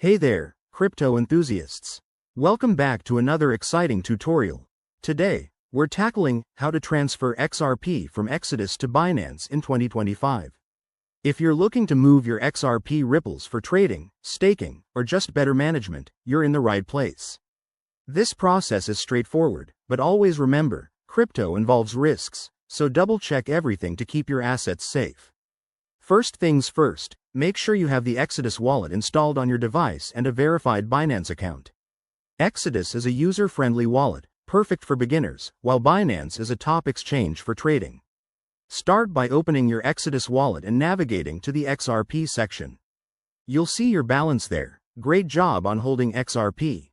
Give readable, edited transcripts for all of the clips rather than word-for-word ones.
Hey there, crypto enthusiasts. Welcome back to another exciting tutorial. Today, we're tackling how to transfer XRP from Exodus to Binance in 2025. If you're looking to move your XRP ripples for trading, staking, or just better management, you're in the right place. This process is straightforward, but always remember, crypto involves risks, so double-check everything to keep your assets safe. First things first, make sure you have the Exodus wallet installed on your device and a verified Binance account. Exodus is a user-friendly wallet, perfect for beginners, while Binance is a top exchange for trading. Start by opening your Exodus wallet and navigating to the XRP section. You'll see your balance there. Great job on holding XRP.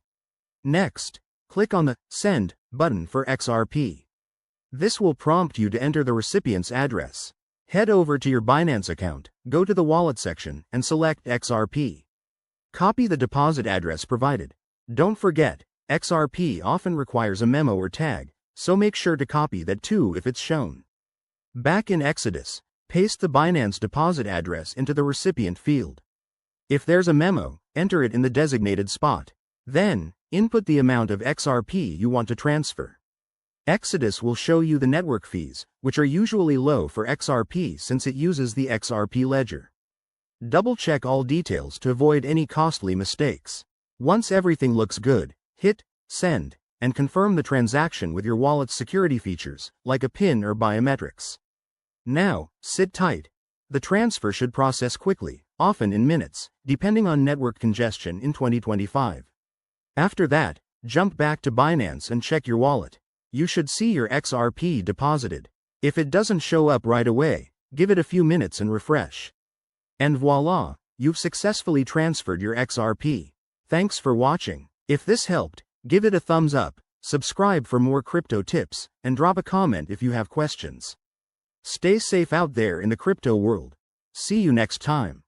Next, click on the Send button for XRP. This will prompt you to enter the recipient's address. Head over to your Binance account, go to the Wallet section, and select XRP. Copy the deposit address provided. Don't forget, XRP often requires a memo or tag, so make sure to copy that too if it's shown. Back in Exodus, paste the Binance deposit address into the recipient field. If there's a memo, enter it in the designated spot. Then, input the amount of XRP you want to transfer. Exodus will show you the network fees, which are usually low for XRP since it uses the XRP ledger. Double-check all details to avoid any costly mistakes. Once everything looks good, hit Send, and confirm the transaction with your wallet's security features, like a PIN or biometrics. Now, sit tight. The transfer should process quickly, often in minutes, depending on network congestion in 2025. After that, jump back to Binance and check your wallet. You should see your XRP deposited. If it doesn't show up right away, give it a few minutes and refresh. And voila, you've successfully transferred your XRP. Thanks for watching. If this helped, give it a thumbs up, subscribe for more crypto tips, and drop a comment if you have questions. Stay safe out there in the crypto world. See you next time.